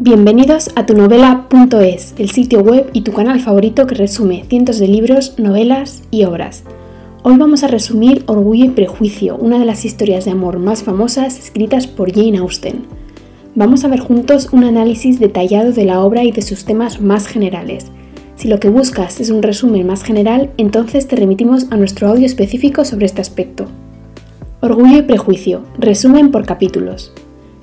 Bienvenidos a tunovela.es, el sitio web y tu canal favorito que resume cientos de libros, novelas y obras. Hoy vamos a resumir Orgullo y Prejuicio, una de las historias de amor más famosas escritas por Jane Austen. Vamos a ver juntos un análisis detallado de la obra y de sus temas más generales. Si lo que buscas es un resumen más general, entonces te remitimos a nuestro audio específico sobre este aspecto. Orgullo y Prejuicio, resumen por capítulos.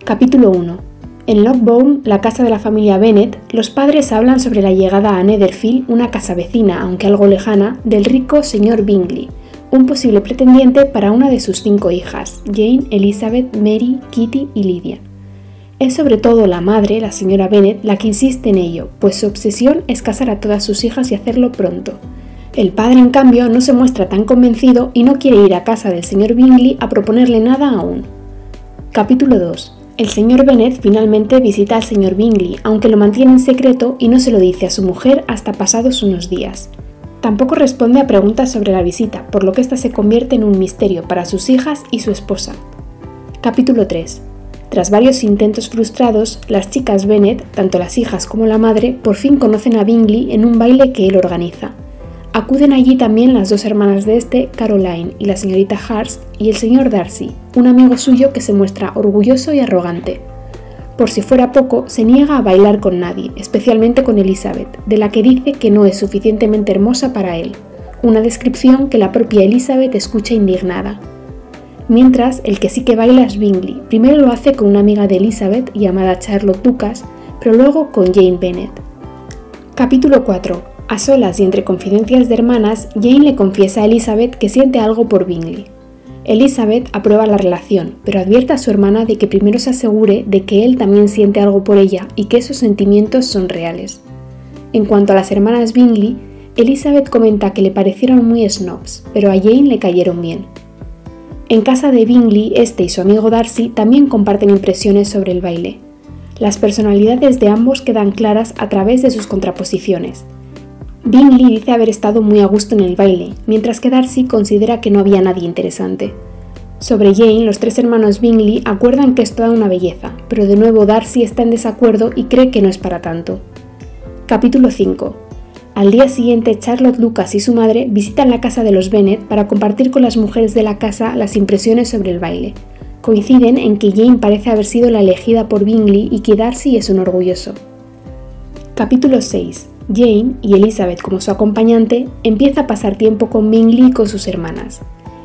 Capítulo 1. En Lockbourne, la casa de la familia Bennet, los padres hablan sobre la llegada a Netherfield, una casa vecina, aunque algo lejana, del rico señor Bingley, un posible pretendiente para una de sus 5 hijas, Jane, Elizabeth, Mary, Kitty y Lydia. Es sobre todo la madre, la señora Bennet, la que insiste en ello, pues su obsesión es casar a todas sus hijas y hacerlo pronto. El padre, en cambio, no se muestra tan convencido y no quiere ir a casa del señor Bingley a proponerle nada aún. Capítulo 2. El señor Bennet finalmente visita al señor Bingley, aunque lo mantiene en secreto y no se lo dice a su mujer hasta pasados unos días. Tampoco responde a preguntas sobre la visita, por lo que ésta se convierte en un misterio para sus hijas y su esposa. Capítulo 3. Tras varios intentos frustrados, las chicas Bennet, tanto las hijas como la madre, por fin conocen a Bingley en un baile que él organiza. Acuden allí también las 2 hermanas de este, Caroline y la señorita Hurst, y el señor Darcy, un amigo suyo que se muestra orgulloso y arrogante. Por si fuera poco, se niega a bailar con nadie, especialmente con Elizabeth, de la que dice que no es suficientemente hermosa para él, una descripción que la propia Elizabeth escucha indignada. Mientras, el que sí que baila es Bingley. Primero lo hace con una amiga de Elizabeth llamada Charlotte Lucas, pero luego con Jane Bennet. Capítulo 4. A solas y entre confidencias de hermanas, Jane le confiesa a Elizabeth que siente algo por Bingley. Elizabeth aprueba la relación, pero advierte a su hermana de que primero se asegure de que él también siente algo por ella y que esos sentimientos son reales. En cuanto a las hermanas Bingley, Elizabeth comenta que le parecieron muy snobs, pero a Jane le cayeron bien. En casa de Bingley, este y su amigo Darcy también comparten impresiones sobre el baile. Las personalidades de ambos quedan claras a través de sus contraposiciones. Bingley dice haber estado muy a gusto en el baile, mientras que Darcy considera que no había nadie interesante. Sobre Jane, los 3 hermanos Bingley acuerdan que es toda una belleza, pero de nuevo Darcy está en desacuerdo y cree que no es para tanto. Capítulo 5. Al día siguiente, Charlotte Lucas y su madre visitan la casa de los Bennet para compartir con las mujeres de la casa las impresiones sobre el baile. Coinciden en que Jane parece haber sido la elegida por Bingley y que Darcy es un orgulloso. Capítulo 6. Jane, y Elizabeth como su acompañante, empieza a pasar tiempo con Bingley y con sus hermanas.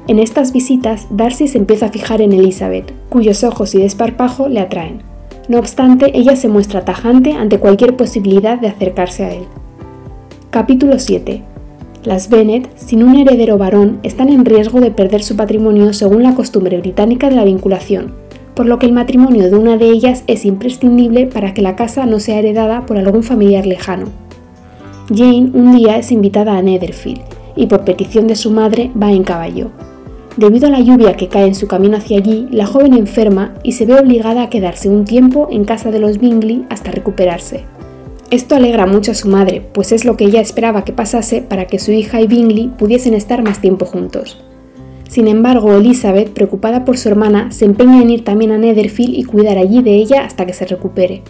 En estas visitas, Darcy se empieza a fijar en Elizabeth, cuyos ojos y desparpajo le atraen. No obstante, ella se muestra tajante ante cualquier posibilidad de acercarse a él. Capítulo 7. Las Bennet, sin un heredero varón, están en riesgo de perder su patrimonio según la costumbre británica de la vinculación, por lo que el matrimonio de una de ellas es imprescindible para que la casa no sea heredada por algún familiar lejano. Jane un día es invitada a Netherfield y por petición de su madre va en caballo. Debido a la lluvia que cae en su camino hacia allí, la joven enferma y se ve obligada a quedarse un tiempo en casa de los Bingley hasta recuperarse. Esto alegra mucho a su madre, pues es lo que ella esperaba que pasase para que su hija y Bingley pudiesen estar más tiempo juntos. Sin embargo, Elizabeth, preocupada por su hermana, se empeña en ir también a Netherfield y cuidar allí de ella hasta que se recupere.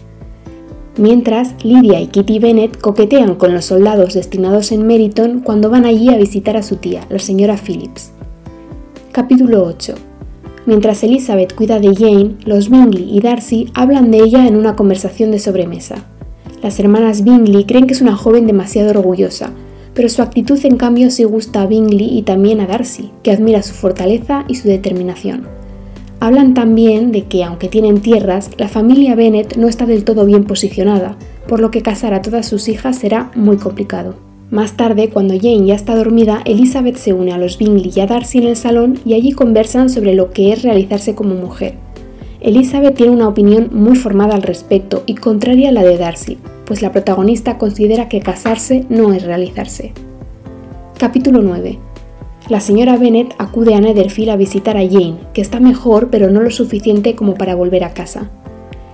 Mientras, Lydia y Kitty Bennet coquetean con los soldados destinados en Meryton cuando van allí a visitar a su tía, la señora Phillips. Capítulo 8. Mientras Elizabeth cuida de Jane, los Bingley y Darcy hablan de ella en una conversación de sobremesa. Las hermanas Bingley creen que es una joven demasiado orgullosa, pero su actitud en cambio sí gusta a Bingley y también a Darcy, que admira su fortaleza y su determinación. Hablan también de que, aunque tienen tierras, la familia Bennet no está del todo bien posicionada, por lo que casar a todas sus hijas será muy complicado. Más tarde, cuando Jane ya está dormida, Elizabeth se une a los Bingley y a Darcy en el salón y allí conversan sobre lo que es realizarse como mujer. Elizabeth tiene una opinión muy formada al respecto y contraria a la de Darcy, pues la protagonista considera que casarse no es realizarse. Capítulo 9. La señora Bennet acude a Netherfield a visitar a Jane, que está mejor pero no lo suficiente como para volver a casa.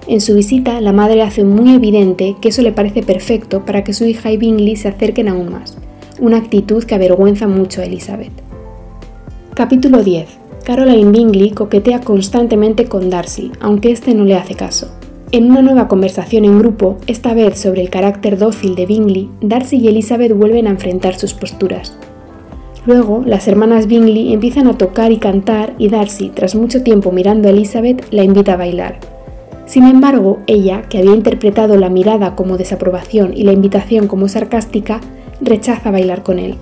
En su visita, la madre hace muy evidente que eso le parece perfecto para que su hija y Bingley se acerquen aún más, una actitud que avergüenza mucho a Elizabeth. Capítulo 10. Caroline Bingley coquetea constantemente con Darcy, aunque este no le hace caso. En una nueva conversación en grupo, esta vez sobre el carácter dócil de Bingley, Darcy y Elizabeth vuelven a enfrentar sus posturas. Luego, las hermanas Bingley empiezan a tocar y cantar y Darcy, tras mucho tiempo mirando a Elizabeth, la invita a bailar. Sin embargo, ella, que había interpretado la mirada como desaprobación y la invitación como sarcástica, rechaza bailar con él.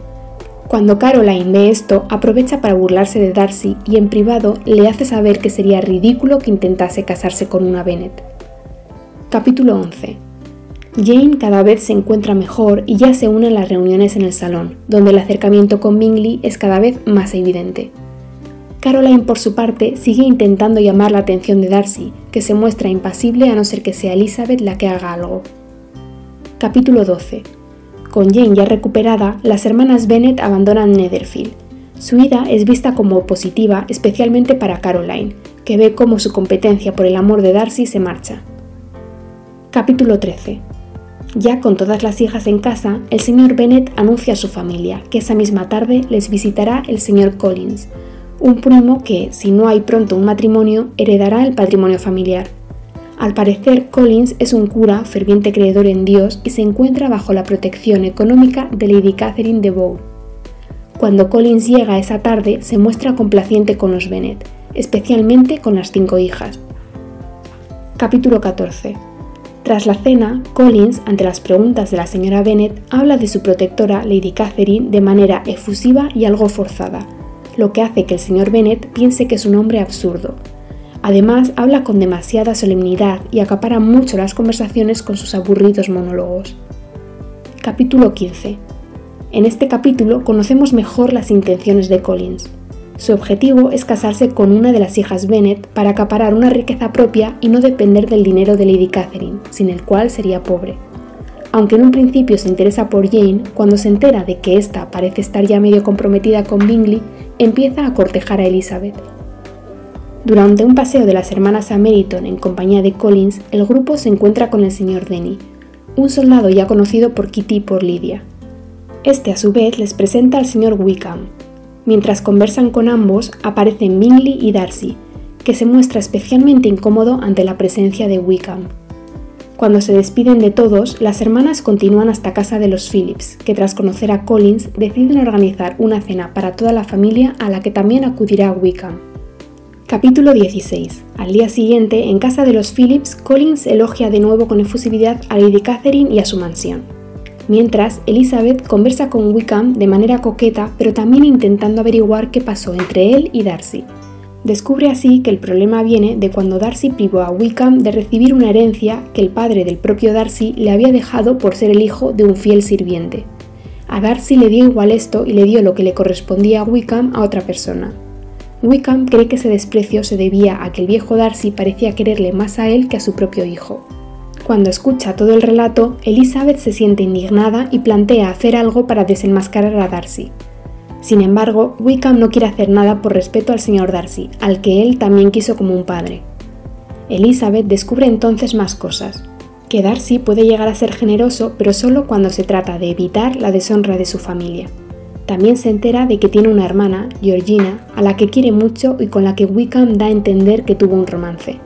Cuando Caroline ve esto, aprovecha para burlarse de Darcy y en privado le hace saber que sería ridículo que intentase casarse con una Bennet. Capítulo 11. Jane cada vez se encuentra mejor y ya se une a las reuniones en el salón, donde el acercamiento con Bingley es cada vez más evidente. Caroline, por su parte, sigue intentando llamar la atención de Darcy, que se muestra impasible a no ser que sea Elizabeth la que haga algo. Capítulo 12. Con Jane ya recuperada, las hermanas Bennet abandonan Netherfield. Su ida es vista como positiva, especialmente para Caroline, que ve cómo su competencia por el amor de Darcy se marcha. Capítulo 13. Ya con todas las hijas en casa, el señor Bennet anuncia a su familia que esa misma tarde les visitará el señor Collins, un primo que, si no hay pronto un matrimonio, heredará el patrimonio familiar. Al parecer, Collins es un cura ferviente creedor en Dios y se encuentra bajo la protección económica de Lady Catherine de Bourgh. Cuando Collins llega esa tarde, se muestra complaciente con los Bennet, especialmente con las 5 hijas. Capítulo 14. Tras la cena, Collins, ante las preguntas de la señora Bennet, habla de su protectora Lady Catherine de manera efusiva y algo forzada, lo que hace que el señor Bennet piense que es un hombre absurdo. Además, habla con demasiada solemnidad y acapara mucho las conversaciones con sus aburridos monólogos. Capítulo 15. En este capítulo conocemos mejor las intenciones de Collins. Su objetivo es casarse con una de las hijas Bennet para acaparar una riqueza propia y no depender del dinero de Lady Catherine, sin el cual sería pobre. Aunque en un principio se interesa por Jane, cuando se entera de que ésta parece estar ya medio comprometida con Bingley, empieza a cortejar a Elizabeth. Durante un paseo de las hermanas a Meryton en compañía de Collins, el grupo se encuentra con el señor Denny, un soldado ya conocido por Kitty y por Lydia. Este a su vez les presenta al señor Wickham. Mientras conversan con ambos, aparecen Bingley y Darcy, que se muestra especialmente incómodo ante la presencia de Wickham. Cuando se despiden de todos, las hermanas continúan hasta casa de los Phillips, que tras conocer a Collins deciden organizar una cena para toda la familia a la que también acudirá Wickham. Capítulo 16. Al día siguiente, en casa de los Phillips, Collins elogia de nuevo con efusividad a Lady Catherine y a su mansión. Mientras, Elizabeth conversa con Wickham de manera coqueta, pero también intentando averiguar qué pasó entre él y Darcy. Descubre así que el problema viene de cuando Darcy privó a Wickham de recibir una herencia que el padre del propio Darcy le había dejado por ser el hijo de un fiel sirviente. A Darcy le dio igual esto y le dio lo que le correspondía a Wickham a otra persona. Wickham cree que ese desprecio se debía a que el viejo Darcy parecía quererle más a él que a su propio hijo. Cuando escucha todo el relato, Elizabeth se siente indignada y plantea hacer algo para desenmascarar a Darcy. Sin embargo, Wickham no quiere hacer nada por respeto al señor Darcy, al que él también quiso como un padre. Elizabeth descubre entonces más cosas, que Darcy puede llegar a ser generoso, pero solo cuando se trata de evitar la deshonra de su familia. También se entera de que tiene una hermana, Georgina, a la que quiere mucho y con la que Wickham da a entender que tuvo un romance.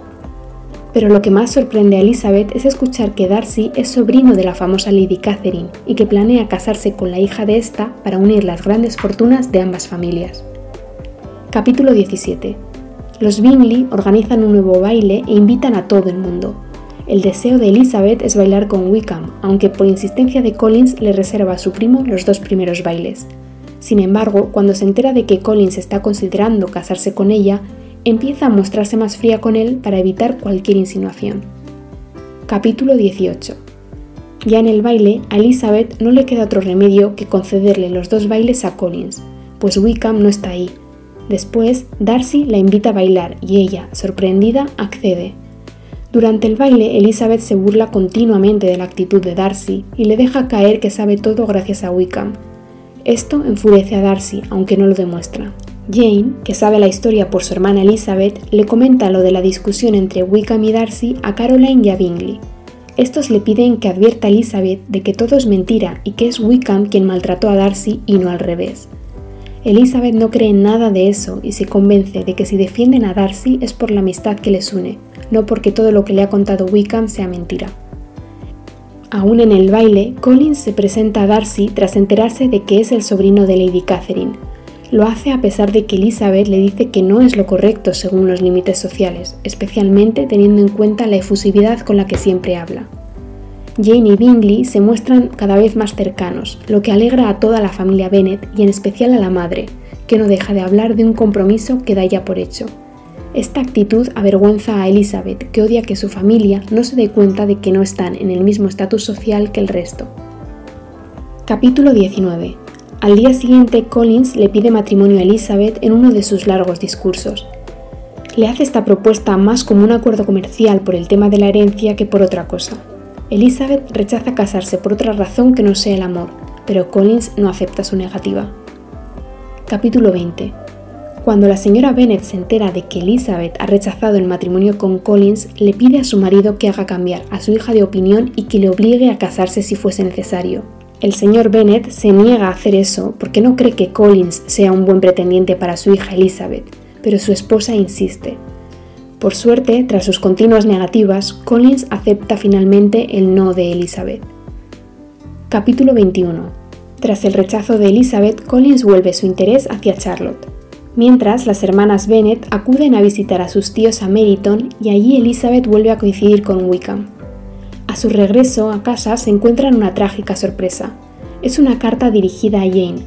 Pero lo que más sorprende a Elizabeth es escuchar que Darcy es sobrino de la famosa Lady Catherine y que planea casarse con la hija de esta para unir las grandes fortunas de ambas familias. Capítulo 17. Los Bingley organizan un nuevo baile e invitan a todo el mundo. El deseo de Elizabeth es bailar con Wickham, aunque por insistencia de Collins le reserva a su primo los 2 primeros bailes. Sin embargo, cuando se entera de que Collins está considerando casarse con ella, empieza a mostrarse más fría con él para evitar cualquier insinuación. Capítulo 18. Ya en el baile, a Elizabeth no le queda otro remedio que concederle los 2 bailes a Collins, pues Wickham no está ahí. Después, Darcy la invita a bailar y ella, sorprendida, accede. Durante el baile, Elizabeth se burla continuamente de la actitud de Darcy y le deja caer que sabe todo gracias a Wickham. Esto enfurece a Darcy, aunque no lo demuestra. Jane, que sabe la historia por su hermana Elizabeth, le comenta lo de la discusión entre Wickham y Darcy a Caroline y a Bingley. Estos le piden que advierta a Elizabeth de que todo es mentira y que es Wickham quien maltrató a Darcy y no al revés. Elizabeth no cree en nada de eso y se convence de que si defienden a Darcy es por la amistad que les une, no porque todo lo que le ha contado Wickham sea mentira. Aún en el baile, Collins se presenta a Darcy tras enterarse de que es el sobrino de Lady Catherine. Lo hace a pesar de que Elizabeth le dice que no es lo correcto según los límites sociales, especialmente teniendo en cuenta la efusividad con la que siempre habla. Jane y Bingley se muestran cada vez más cercanos, lo que alegra a toda la familia Bennet y en especial a la madre, que no deja de hablar de un compromiso que da ya por hecho. Esta actitud avergüenza a Elizabeth, que odia que su familia no se dé cuenta de que no están en el mismo estatus social que el resto. Capítulo 19. Al día siguiente, Collins le pide matrimonio a Elizabeth en uno de sus largos discursos. Le hace esta propuesta más como un acuerdo comercial por el tema de la herencia que por otra cosa. Elizabeth rechaza casarse por otra razón que no sea el amor, pero Collins no acepta su negativa. Capítulo 20. Cuando la señora Bennet se entera de que Elizabeth ha rechazado el matrimonio con Collins, le pide a su marido que haga cambiar a su hija de opinión y que le obligue a casarse si fuese necesario. El señor Bennet se niega a hacer eso porque no cree que Collins sea un buen pretendiente para su hija Elizabeth, pero su esposa insiste. Por suerte, tras sus continuas negativas, Collins acepta finalmente el no de Elizabeth. Capítulo 21. Tras el rechazo de Elizabeth, Collins vuelve su interés hacia Charlotte. Mientras, las hermanas Bennet acuden a visitar a sus tíos a Meryton y allí Elizabeth vuelve a coincidir con Wickham. A su regreso a casa se encuentran una trágica sorpresa. Es una carta dirigida a Jane.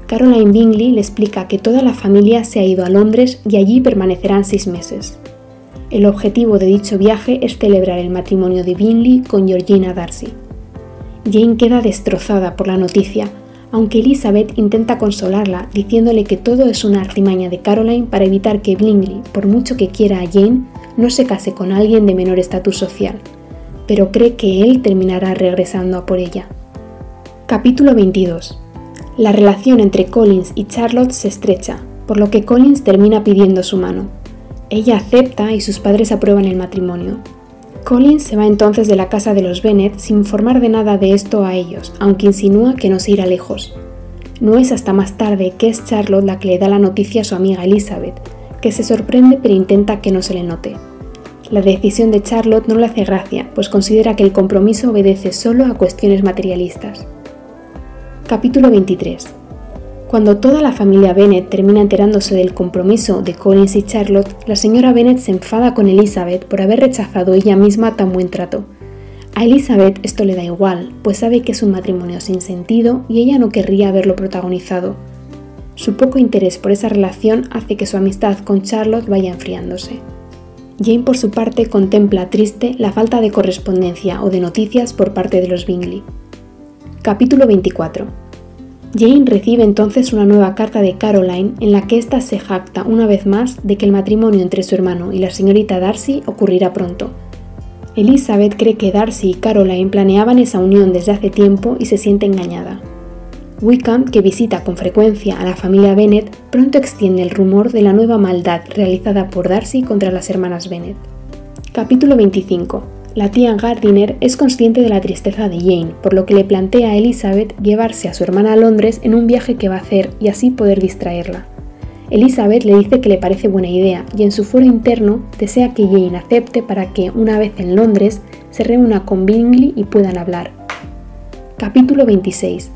Caroline Bingley le explica que toda la familia se ha ido a Londres y allí permanecerán 6 meses. El objetivo de dicho viaje es celebrar el matrimonio de Bingley con Georgina Darcy. Jane queda destrozada por la noticia, aunque Elizabeth intenta consolarla diciéndole que todo es una artimaña de Caroline para evitar que Bingley, por mucho que quiera a Jane, no se case con alguien de menor estatus social, pero cree que él terminará regresando a por ella. Capítulo 22. La relación entre Collins y Charlotte se estrecha, por lo que Collins termina pidiendo su mano. Ella acepta y sus padres aprueban el matrimonio. Collins se va entonces de la casa de los Bennet sin informar de nada de esto a ellos, aunque insinúa que no se irá lejos. No es hasta más tarde que es Charlotte la que le da la noticia a su amiga Elizabeth, que se sorprende pero intenta que no se le note. La decisión de Charlotte no le hace gracia, pues considera que el compromiso obedece solo a cuestiones materialistas. Capítulo 23. Cuando toda la familia Bennet termina enterándose del compromiso de Collins y Charlotte, la señora Bennet se enfada con Elizabeth por haber rechazado ella misma tan buen trato. A Elizabeth esto le da igual, pues sabe que es un matrimonio sin sentido y ella no querría haberlo protagonizado. Su poco interés por esa relación hace que su amistad con Charlotte vaya enfriándose. Jane, por su parte, contempla triste la falta de correspondencia o de noticias por parte de los Bingley. Capítulo 24. Jane recibe entonces una nueva carta de Caroline en la que ésta se jacta una vez más de que el matrimonio entre su hermano y la señorita Darcy ocurrirá pronto. Elizabeth cree que Darcy y Caroline planeaban esa unión desde hace tiempo y se siente engañada. Wickham, que visita con frecuencia a la familia Bennet, pronto extiende el rumor de la nueva maldad realizada por Darcy contra las hermanas Bennet. Capítulo 25. La tía Gardiner es consciente de la tristeza de Jane, por lo que le plantea a Elizabeth llevarse a su hermana a Londres en un viaje que va a hacer y así poder distraerla. Elizabeth le dice que le parece buena idea y en su fuero interno desea que Jane acepte para que, una vez en Londres, se reúna con Bingley y puedan hablar. Capítulo 26.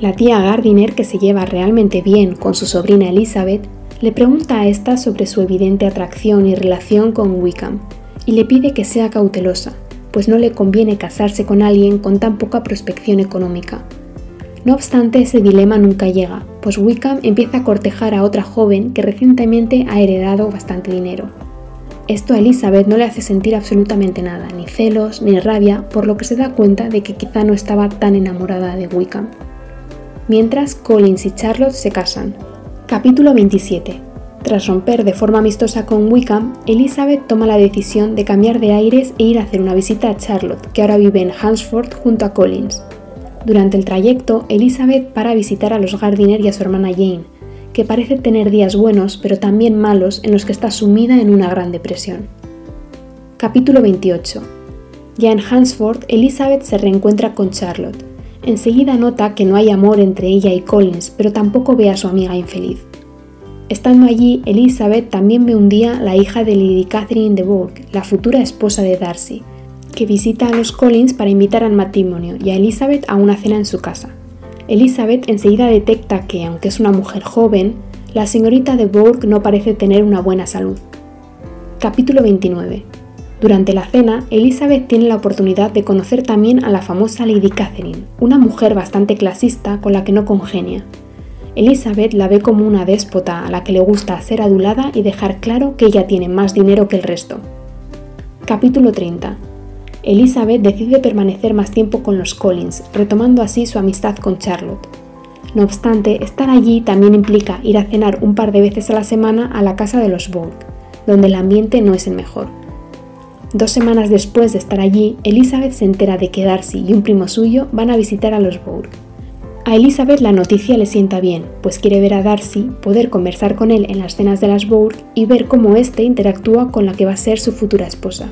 La tía Gardiner, que se lleva realmente bien con su sobrina Elizabeth, le pregunta a esta sobre su evidente atracción y relación con Wickham, y le pide que sea cautelosa, pues no le conviene casarse con alguien con tan poca prospección económica. No obstante, ese dilema nunca llega, pues Wickham empieza a cortejar a otra joven que recientemente ha heredado bastante dinero. Esto a Elizabeth no le hace sentir absolutamente nada, ni celos, ni rabia, por lo que se da cuenta de que quizá no estaba tan enamorada de Wickham. Mientras, Collins y Charlotte se casan. Capítulo 27. Tras romper de forma amistosa con Wickham, Elizabeth toma la decisión de cambiar de aires e ir a hacer una visita a Charlotte, que ahora vive en Hunsford junto a Collins. Durante el trayecto, Elizabeth para a visitar a los Gardiner y a su hermana Jane, que parece tener días buenos pero también malos en los que está sumida en una gran depresión. Capítulo 28. Ya en Hunsford, Elizabeth se reencuentra con Charlotte. Enseguida nota que no hay amor entre ella y Collins, pero tampoco ve a su amiga infeliz. Estando allí, Elizabeth también ve un día la hija de Lady Catherine de Bourgh, la futura esposa de Darcy, que visita a los Collins para invitar al matrimonio y a Elizabeth a una cena en su casa. Elizabeth enseguida detecta que, aunque es una mujer joven, la señorita de Bourgh no parece tener una buena salud. Capítulo 29. Durante la cena, Elizabeth tiene la oportunidad de conocer también a la famosa Lady Catherine, una mujer bastante clasista con la que no congenia. Elizabeth la ve como una déspota a la que le gusta ser adulada y dejar claro que ella tiene más dinero que el resto. Capítulo 30. Elizabeth decide permanecer más tiempo con los Collins, retomando así su amistad con Charlotte. No obstante, estar allí también implica ir a cenar un par de veces a la semana a la casa de los Bourgh, donde el ambiente no es el mejor. 2 semanas después de estar allí, Elizabeth se entera de que Darcy y un primo suyo van a visitar a los Bourgh. A Elizabeth la noticia le sienta bien, pues quiere ver a Darcy, poder conversar con él en las cenas de las Bourgh y ver cómo éste interactúa con la que va a ser su futura esposa.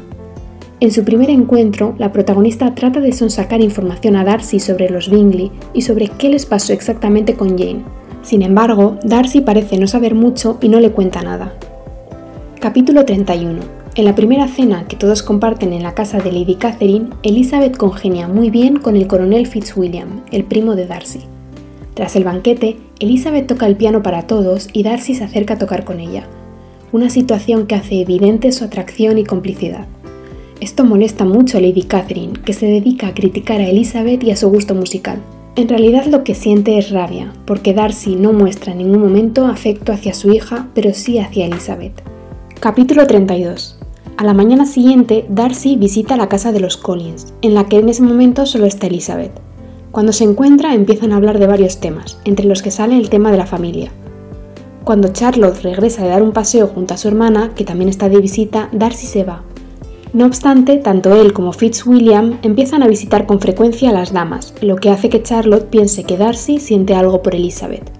En su primer encuentro, la protagonista trata de sonsacar información a Darcy sobre los Bingley y sobre qué les pasó exactamente con Jane. Sin embargo, Darcy parece no saber mucho y no le cuenta nada. Capítulo 31. En la primera cena que todos comparten en la casa de Lady Catherine, Elizabeth congenia muy bien con el coronel Fitzwilliam, el primo de Darcy. Tras el banquete, Elizabeth toca el piano para todos y Darcy se acerca a tocar con ella, una situación que hace evidente su atracción y complicidad. Esto molesta mucho a Lady Catherine, que se dedica a criticar a Elizabeth y a su gusto musical. En realidad lo que siente es rabia, porque Darcy no muestra en ningún momento afecto hacia su hija, pero sí hacia Elizabeth. Capítulo 32. A la mañana siguiente, Darcy visita la casa de los Collins, en la que en ese momento solo está Elizabeth. Cuando se encuentra, empiezan a hablar de varios temas, entre los que sale el tema de la familia. Cuando Charlotte regresa de dar un paseo junto a su hermana, que también está de visita, Darcy se va. No obstante, tanto él como Fitzwilliam empiezan a visitar con frecuencia a las damas, lo que hace que Charlotte piense que Darcy siente algo por Elizabeth.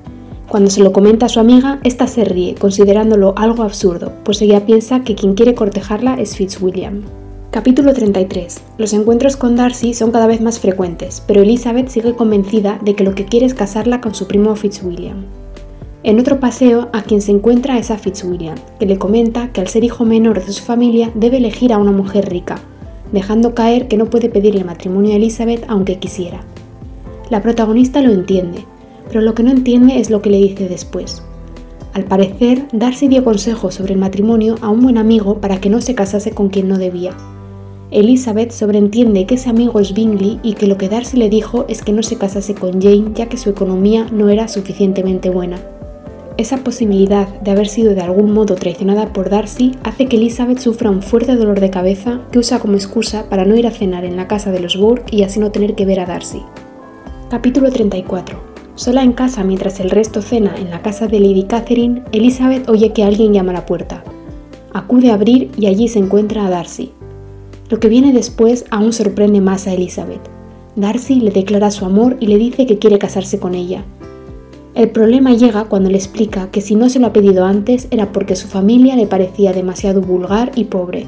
Cuando se lo comenta a su amiga, ésta se ríe, considerándolo algo absurdo, pues ella piensa que quien quiere cortejarla es Fitzwilliam. Capítulo 33. Los encuentros con Darcy son cada vez más frecuentes, pero Elizabeth sigue convencida de que lo que quiere es casarla con su primo Fitzwilliam. En otro paseo, a quien se encuentra es a Fitzwilliam, que le comenta que al ser hijo menor de su familia debe elegir a una mujer rica, dejando caer que no puede pedirle matrimonio a Elizabeth aunque quisiera. La protagonista lo entiende, pero lo que no entiende es lo que le dice después. Al parecer, Darcy dio consejos sobre el matrimonio a un buen amigo para que no se casase con quien no debía. Elizabeth sobreentiende que ese amigo es Bingley y que lo que Darcy le dijo es que no se casase con Jane ya que su economía no era suficientemente buena. Esa posibilidad de haber sido de algún modo traicionada por Darcy hace que Elizabeth sufra un fuerte dolor de cabeza que usa como excusa para no ir a cenar en la casa de los Bourgh y así no tener que ver a Darcy. Capítulo 34. Sola en casa mientras el resto cena en la casa de Lady Catherine, Elizabeth oye que alguien llama a la puerta. Acude a abrir y allí se encuentra a Darcy. Lo que viene después aún sorprende más a Elizabeth. Darcy le declara su amor y le dice que quiere casarse con ella. El problema llega cuando le explica que si no se lo ha pedido antes era porque su familia le parecía demasiado vulgar y pobre.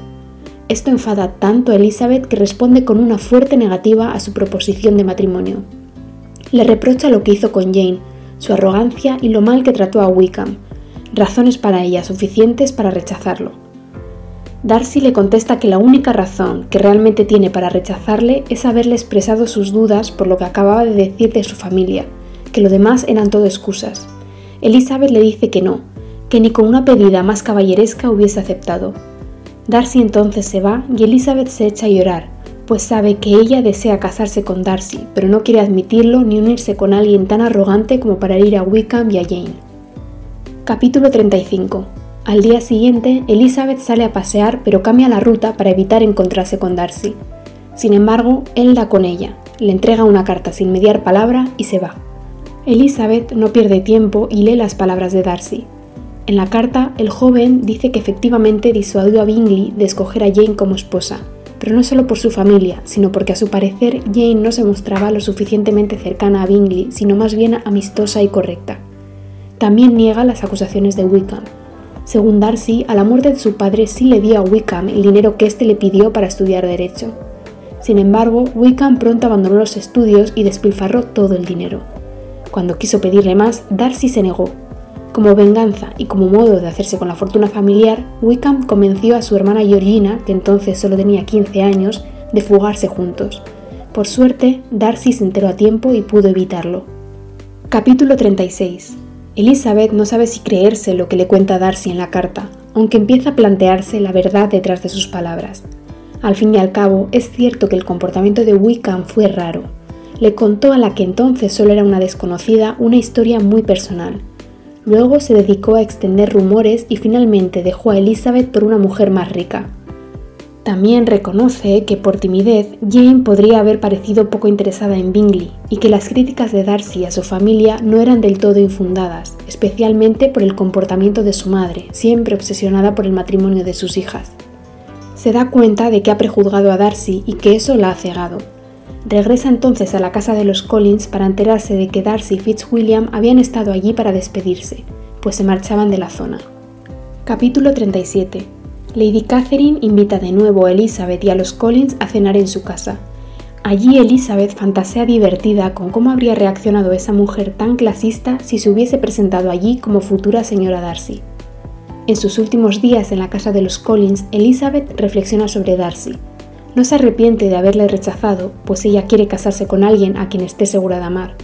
Esto enfada tanto a Elizabeth que responde con una fuerte negativa a su proposición de matrimonio. Le reprocha lo que hizo con Jane, su arrogancia y lo mal que trató a Wickham, razones para ella suficientes para rechazarlo. Darcy le contesta que la única razón que realmente tiene para rechazarle es haberle expresado sus dudas por lo que acababa de decir de su familia, que lo demás eran todo excusas. Elizabeth le dice que no, que ni con una pedida más caballeresca hubiese aceptado. Darcy entonces se va y Elizabeth se echa a llorar, pues sabe que ella desea casarse con Darcy, pero no quiere admitirlo ni unirse con alguien tan arrogante como para ir a Wickham y a Jane. Capítulo 35. Al día siguiente, Elizabeth sale a pasear pero cambia la ruta para evitar encontrarse con Darcy. Sin embargo, él da con ella, le entrega una carta sin mediar palabra y se va. Elizabeth no pierde tiempo y lee las palabras de Darcy. En la carta, el joven dice que efectivamente disuadió a Bingley de escoger a Jane como esposa, pero no solo por su familia, sino porque a su parecer Jane no se mostraba lo suficientemente cercana a Bingley, sino más bien amistosa y correcta. También niega las acusaciones de Wickham. Según Darcy, a la muerte de su padre sí le dio a Wickham el dinero que éste le pidió para estudiar Derecho. Sin embargo, Wickham pronto abandonó los estudios y despilfarró todo el dinero. Cuando quiso pedirle más, Darcy se negó. Como venganza y como modo de hacerse con la fortuna familiar, Wickham convenció a su hermana Georgina, que entonces solo tenía 15 años, de fugarse juntos. Por suerte, Darcy se enteró a tiempo y pudo evitarlo. Capítulo 36. Elizabeth no sabe si creerse lo que le cuenta Darcy en la carta, aunque empieza a plantearse la verdad detrás de sus palabras. Al fin y al cabo, es cierto que el comportamiento de Wickham fue raro. Le contó a la que entonces solo era una desconocida una historia muy personal. Luego se dedicó a extender rumores y finalmente dejó a Elizabeth por una mujer más rica. También reconoce que por timidez Jane podría haber parecido poco interesada en Bingley y que las críticas de Darcy a su familia no eran del todo infundadas, especialmente por el comportamiento de su madre, siempre obsesionada por el matrimonio de sus hijas. Se da cuenta de que ha prejuzgado a Darcy y que eso la ha cegado. Regresa entonces a la casa de los Collins para enterarse de que Darcy y Fitzwilliam habían estado allí para despedirse, pues se marchaban de la zona. Capítulo 37. Lady Catherine invita de nuevo a Elizabeth y a los Collins a cenar en su casa. Allí Elizabeth fantasea divertida con cómo habría reaccionado esa mujer tan clasista si se hubiese presentado allí como futura señora Darcy. En sus últimos días en la casa de los Collins, Elizabeth reflexiona sobre Darcy. No se arrepiente de haberle rechazado, pues ella quiere casarse con alguien a quien esté segura de amar.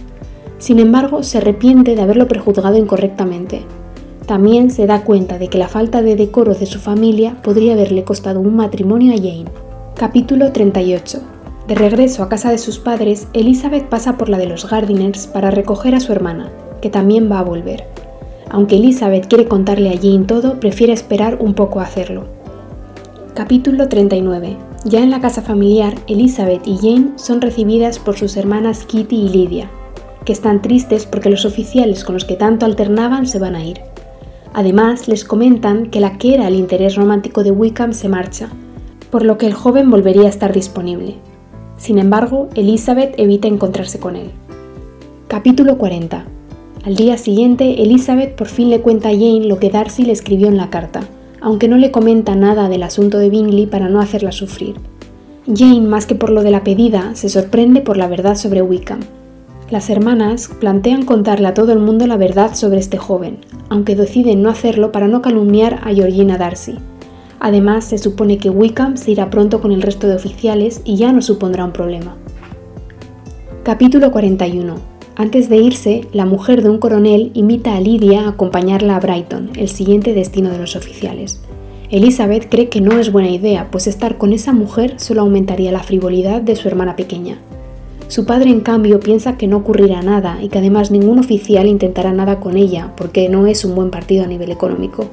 Sin embargo, se arrepiente de haberlo prejuzgado incorrectamente. También se da cuenta de que la falta de decoro de su familia podría haberle costado un matrimonio a Jane. Capítulo 38. De regreso a casa de sus padres, Elizabeth pasa por la de los Gardiners para recoger a su hermana, que también va a volver. Aunque Elizabeth quiere contarle a Jane todo, prefiere esperar un poco a hacerlo. Capítulo 39. Ya en la casa familiar, Elizabeth y Jane son recibidas por sus hermanas Kitty y Lydia, que están tristes porque los oficiales con los que tanto alternaban se van a ir. Además, les comentan que la que era el interés romántico de Wickham se marcha, por lo que el joven volvería a estar disponible. Sin embargo, Elizabeth evita encontrarse con él. Capítulo 40. Al día siguiente, Elizabeth por fin le cuenta a Jane lo que Darcy le escribió en la carta, aunque no le comenta nada del asunto de Bingley para no hacerla sufrir. Jane, más que por lo de la pedida, se sorprende por la verdad sobre Wickham. Las hermanas plantean contarle a todo el mundo la verdad sobre este joven, aunque deciden no hacerlo para no calumniar a Georgina Darcy. Además, se supone que Wickham se irá pronto con el resto de oficiales y ya no supondrá un problema. Capítulo 41. Antes de irse, la mujer de un coronel invita a Lydia a acompañarla a Brighton, el siguiente destino de los oficiales. Elizabeth cree que no es buena idea, pues estar con esa mujer solo aumentaría la frivolidad de su hermana pequeña. Su padre, en cambio, piensa que no ocurrirá nada y que además ningún oficial intentará nada con ella, porque no es un buen partido a nivel económico.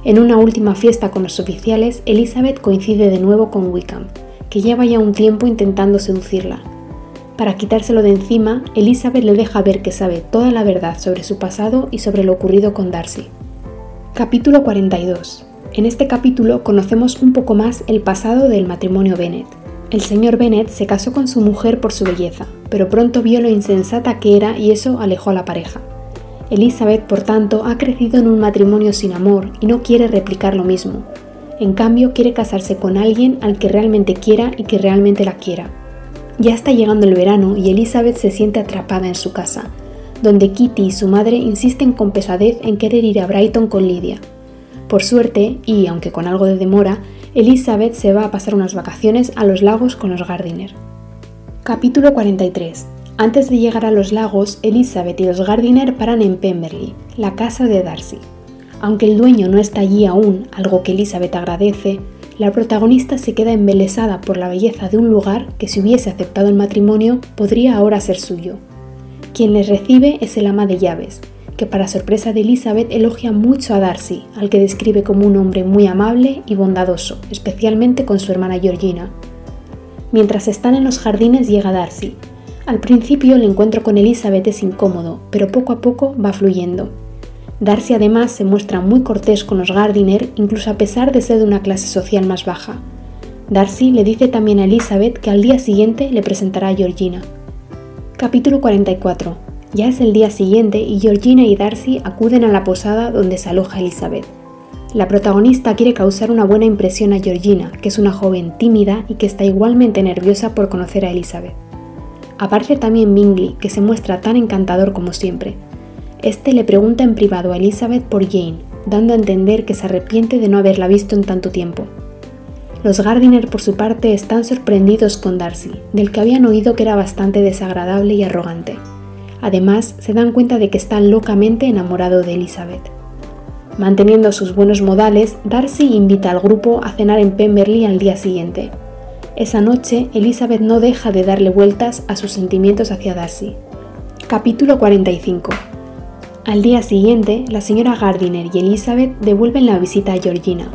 En una última fiesta con los oficiales, Elizabeth coincide de nuevo con Wickham, que lleva ya un tiempo intentando seducirla. Para quitárselo de encima, Elizabeth le deja ver que sabe toda la verdad sobre su pasado y sobre lo ocurrido con Darcy. Capítulo 42. En este capítulo conocemos un poco más el pasado del matrimonio Bennet. El señor Bennet se casó con su mujer por su belleza, pero pronto vio lo insensata que era y eso alejó a la pareja. Elizabeth, por tanto, ha crecido en un matrimonio sin amor y no quiere replicar lo mismo. En cambio, quiere casarse con alguien al que realmente quiera y que realmente la quiera. Ya está llegando el verano y Elizabeth se siente atrapada en su casa, donde Kitty y su madre insisten con pesadez en querer ir a Brighton con Lydia. Por suerte, y aunque con algo de demora, Elizabeth se va a pasar unas vacaciones a los lagos con los Gardiner. Capítulo 43. Antes de llegar a los lagos, Elizabeth y los Gardiner paran en Pemberley, la casa de Darcy. Aunque el dueño no está allí aún, algo que Elizabeth agradece, la protagonista se queda embelesada por la belleza de un lugar que, si hubiese aceptado el matrimonio, podría ahora ser suyo. Quien les recibe es el ama de llaves, que para sorpresa de Elizabeth elogia mucho a Darcy, al que describe como un hombre muy amable y bondadoso, especialmente con su hermana Georgina. Mientras están en los jardines llega Darcy. Al principio el encuentro con Elizabeth es incómodo, pero poco a poco va fluyendo. Darcy además se muestra muy cortés con los Gardiner, incluso a pesar de ser de una clase social más baja. Darcy le dice también a Elizabeth que al día siguiente le presentará a Georgina. Capítulo 44. Ya es el día siguiente y Georgina y Darcy acuden a la posada donde se aloja Elizabeth. La protagonista quiere causar una buena impresión a Georgina, que es una joven tímida y que está igualmente nerviosa por conocer a Elizabeth. Aparece también Bingley, que se muestra tan encantador como siempre. Este le pregunta en privado a Elizabeth por Jane, dando a entender que se arrepiente de no haberla visto en tanto tiempo. Los Gardiner, por su parte, están sorprendidos con Darcy, del que habían oído que era bastante desagradable y arrogante. Además, se dan cuenta de que está locamente enamorado de Elizabeth. Manteniendo sus buenos modales, Darcy invita al grupo a cenar en Pemberley al día siguiente. Esa noche, Elizabeth no deja de darle vueltas a sus sentimientos hacia Darcy. Capítulo 45. Al día siguiente, la señora Gardiner y Elizabeth devuelven la visita a Georgina.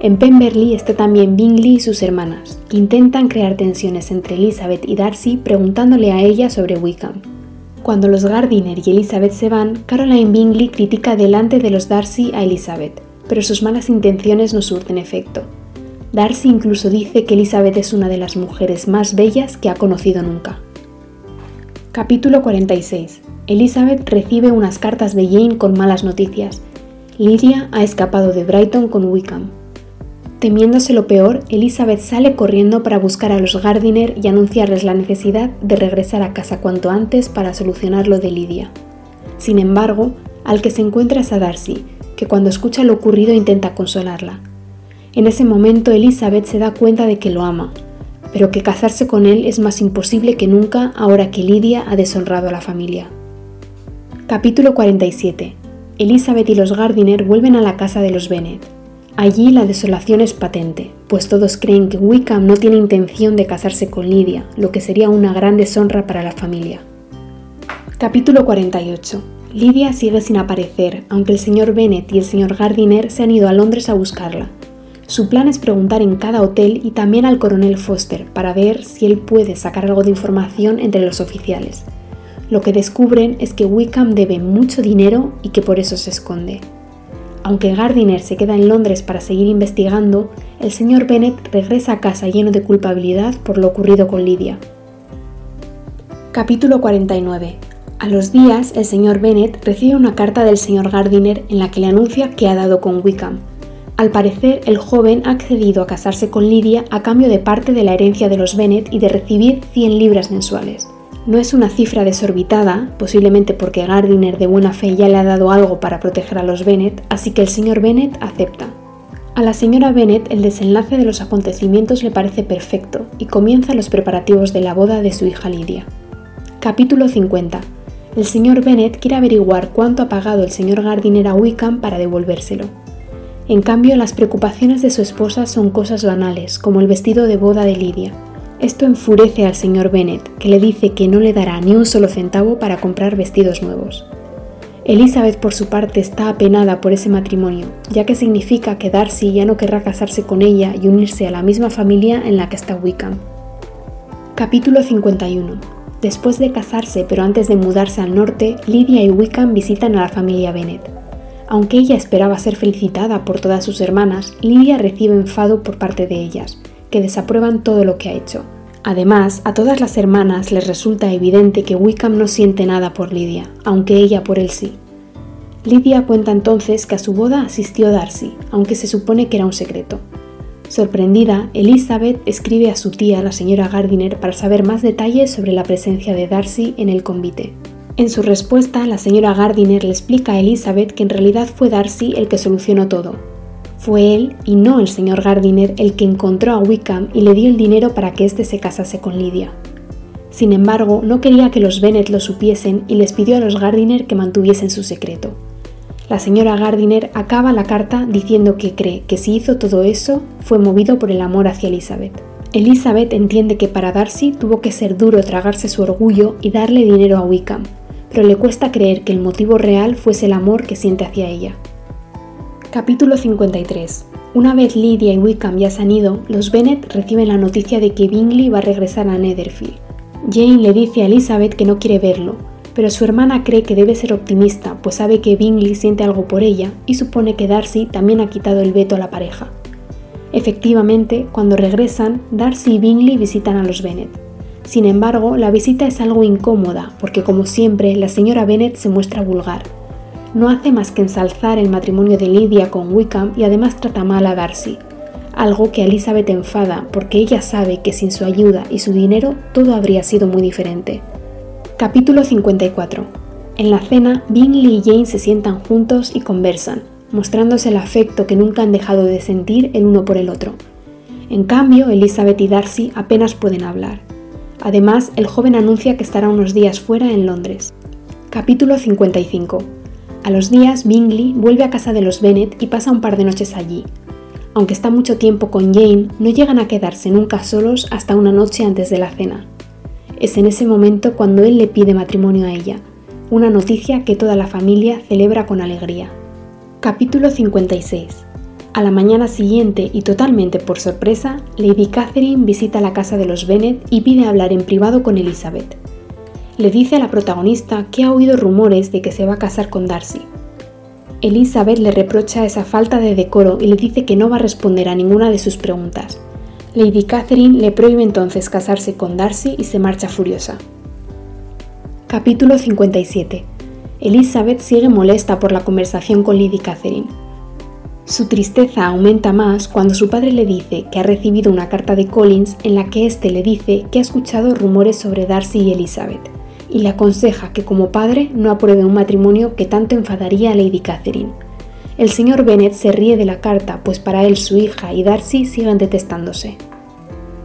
En Pemberley está también Bingley y sus hermanas, que intentan crear tensiones entre Elizabeth y Darcy preguntándole a ella sobre Wickham. Cuando los Gardiner y Elizabeth se van, Caroline Bingley critica delante de los Darcy a Elizabeth, pero sus malas intenciones no surten efecto. Darcy incluso dice que Elizabeth es una de las mujeres más bellas que ha conocido nunca. Capítulo 46. Elizabeth recibe unas cartas de Jane con malas noticias. Lydia ha escapado de Brighton con Wickham. Temiéndose lo peor, Elizabeth sale corriendo para buscar a los Gardiner y anunciarles la necesidad de regresar a casa cuanto antes para solucionar lo de Lydia. Sin embargo, al que se encuentra es a Darcy, que cuando escucha lo ocurrido intenta consolarla. En ese momento Elizabeth se da cuenta de que lo ama, pero que casarse con él es más imposible que nunca ahora que Lydia ha deshonrado a la familia. Capítulo 47. Elizabeth y los Gardiner vuelven a la casa de los Bennet. Allí la desolación es patente, pues todos creen que Wickham no tiene intención de casarse con Lydia, lo que sería una gran deshonra para la familia. Capítulo 48. Lydia sigue sin aparecer, aunque el señor Bennet y el señor Gardiner se han ido a Londres a buscarla. Su plan es preguntar en cada hotel y también al coronel Foster para ver si él puede sacar algo de información entre los oficiales. Lo que descubren es que Wickham debe mucho dinero y que por eso se esconde. Aunque Gardiner se queda en Londres para seguir investigando, el señor Bennet regresa a casa lleno de culpabilidad por lo ocurrido con Lydia. Capítulo 49. A los días, el señor Bennet recibe una carta del señor Gardiner en la que le anuncia que ha dado con Wickham. Al parecer, el joven ha accedido a casarse con Lydia a cambio de parte de la herencia de los Bennet y de recibir 100 libras mensuales. No es una cifra desorbitada, posiblemente porque Gardiner de buena fe ya le ha dado algo para proteger a los Bennet, así que el señor Bennet acepta. A la señora Bennet el desenlace de los acontecimientos le parece perfecto y comienza los preparativos de la boda de su hija Lydia. Capítulo 50. El señor Bennet quiere averiguar cuánto ha pagado el señor Gardiner a Wickham para devolvérselo. En cambio, las preocupaciones de su esposa son cosas banales, como el vestido de boda de Lydia. Esto enfurece al señor Bennet, que le dice que no le dará ni un solo centavo para comprar vestidos nuevos. Elizabeth, por su parte, está apenada por ese matrimonio, ya que significa que Darcy ya no querrá casarse con ella y unirse a la misma familia en la que está Wickham. Capítulo 51. Después de casarse, pero antes de mudarse al norte, Lydia y Wickham visitan a la familia Bennet. Aunque ella esperaba ser felicitada por todas sus hermanas, Lydia recibe enfado por parte de ellas, que desaprueban todo lo que ha hecho. Además, a todas las hermanas les resulta evidente que Wickham no siente nada por Lydia, aunque ella por él sí. Lydia cuenta entonces que a su boda asistió Darcy, aunque se supone que era un secreto. Sorprendida, Elizabeth escribe a su tía, la señora Gardiner, para saber más detalles sobre la presencia de Darcy en el convite. En su respuesta, la señora Gardiner le explica a Elizabeth que en realidad fue Darcy el que solucionó todo. Fue él, y no el señor Gardiner, el que encontró a Wickham y le dio el dinero para que éste se casase con Lydia. Sin embargo, no quería que los Bennet lo supiesen y les pidió a los Gardiner que mantuviesen su secreto. La señora Gardiner acaba la carta diciendo que cree que si hizo todo eso fue movido por el amor hacia Elizabeth. Elizabeth entiende que para Darcy tuvo que ser duro tragarse su orgullo y darle dinero a Wickham, pero le cuesta creer que el motivo real fuese el amor que siente hacia ella. Capítulo 53. Una vez Lydia y Wickham ya se han ido, los Bennet reciben la noticia de que Bingley va a regresar a Netherfield. Jane le dice a Elizabeth que no quiere verlo, pero su hermana cree que debe ser optimista, pues sabe que Bingley siente algo por ella y supone que Darcy también ha quitado el veto a la pareja. Efectivamente, cuando regresan, Darcy y Bingley visitan a los Bennet. Sin embargo, la visita es algo incómoda, porque como siempre, la señora Bennet se muestra vulgar. No hace más que ensalzar el matrimonio de Lydia con Wickham y además trata mal a Darcy, algo que a Elizabeth enfada porque ella sabe que sin su ayuda y su dinero todo habría sido muy diferente. Capítulo 54. En la cena, Bingley y Jane se sientan juntos y conversan, mostrándose el afecto que nunca han dejado de sentir el uno por el otro. En cambio, Elizabeth y Darcy apenas pueden hablar. Además, el joven anuncia que estará unos días fuera en Londres. Capítulo 55. A los días, Bingley vuelve a casa de los Bennet y pasa un par de noches allí. Aunque está mucho tiempo con Jane, no llegan a quedarse nunca solos hasta una noche antes de la cena. Es en ese momento cuando él le pide matrimonio a ella, una noticia que toda la familia celebra con alegría. Capítulo 56. A la mañana siguiente, y totalmente por sorpresa, Lady Catherine visita la casa de los Bennet y pide hablar en privado con Elizabeth. Le dice a la protagonista que ha oído rumores de que se va a casar con Darcy. Elizabeth le reprocha esa falta de decoro y le dice que no va a responder a ninguna de sus preguntas. Lady Catherine le prohíbe entonces casarse con Darcy y se marcha furiosa. Capítulo 57. Elizabeth sigue molesta por la conversación con Lady Catherine. Su tristeza aumenta más cuando su padre le dice que ha recibido una carta de Collins en la que éste le dice que ha escuchado rumores sobre Darcy y Elizabeth, y le aconseja que como padre no apruebe un matrimonio que tanto enfadaría a Lady Catherine. El señor Bennet se ríe de la carta, pues para él su hija y Darcy siguen detestándose.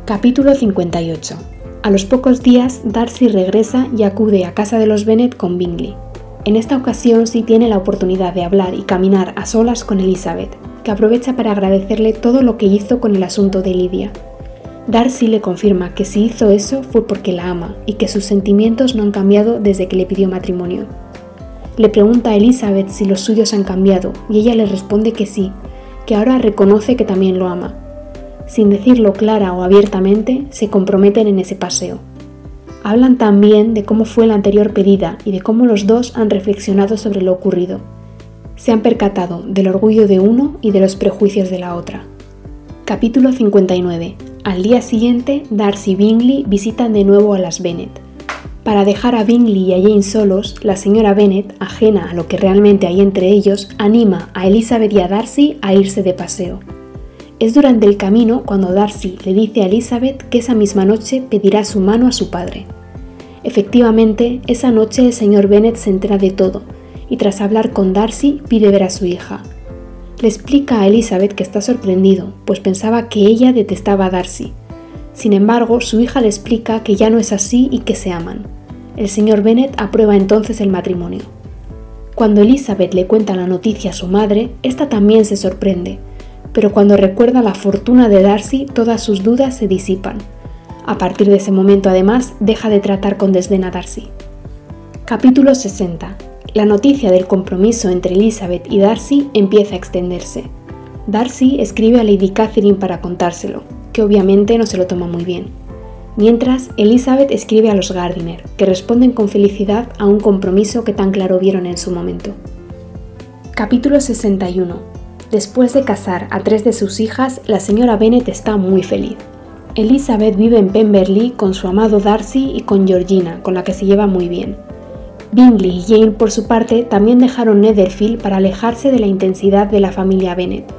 Capítulo 58. A los pocos días, Darcy regresa y acude a casa de los Bennet con Bingley. En esta ocasión sí tiene la oportunidad de hablar y caminar a solas con Elizabeth, que aprovecha para agradecerle todo lo que hizo con el asunto de Lydia. Darcy le confirma que si hizo eso fue porque la ama y que sus sentimientos no han cambiado desde que le pidió matrimonio. Le pregunta a Elizabeth si los suyos han cambiado y ella le responde que sí, que ahora reconoce que también lo ama. Sin decirlo clara o abiertamente, se comprometen en ese paseo. Hablan también de cómo fue la anterior pedida y de cómo los dos han reflexionado sobre lo ocurrido. Se han percatado del orgullo de uno y de los prejuicios de la otra. Capítulo 59. Al día siguiente, Darcy y Bingley visitan de nuevo a las Bennet. Para dejar a Bingley y a Jane solos, la señora Bennet, ajena a lo que realmente hay entre ellos, anima a Elizabeth y a Darcy a irse de paseo. Es durante el camino cuando Darcy le dice a Elizabeth que esa misma noche pedirá su mano a su padre. Efectivamente, esa noche el señor Bennet se entera de todo, y tras hablar con Darcy pide ver a su hija. Le explica a Elizabeth que está sorprendido, pues pensaba que ella detestaba a Darcy. Sin embargo, su hija le explica que ya no es así y que se aman. El señor Bennet aprueba entonces el matrimonio. Cuando Elizabeth le cuenta la noticia a su madre, esta también se sorprende, pero cuando recuerda la fortuna de Darcy, todas sus dudas se disipan. A partir de ese momento, además, deja de tratar con desdén a Darcy. Capítulo 60. La noticia del compromiso entre Elizabeth y Darcy empieza a extenderse. Darcy escribe a Lady Catherine para contárselo, que obviamente no se lo toma muy bien. Mientras, Elizabeth escribe a los Gardiner, que responden con felicidad a un compromiso que tan claro vieron en su momento. Capítulo 61. Después de casar a 3 de sus hijas, la señora Bennet está muy feliz. Elizabeth vive en Pemberley con su amado Darcy y con Georgina, con la que se lleva muy bien. Bingley y Jane, por su parte, también dejaron Netherfield para alejarse de la intensidad de la familia Bennet.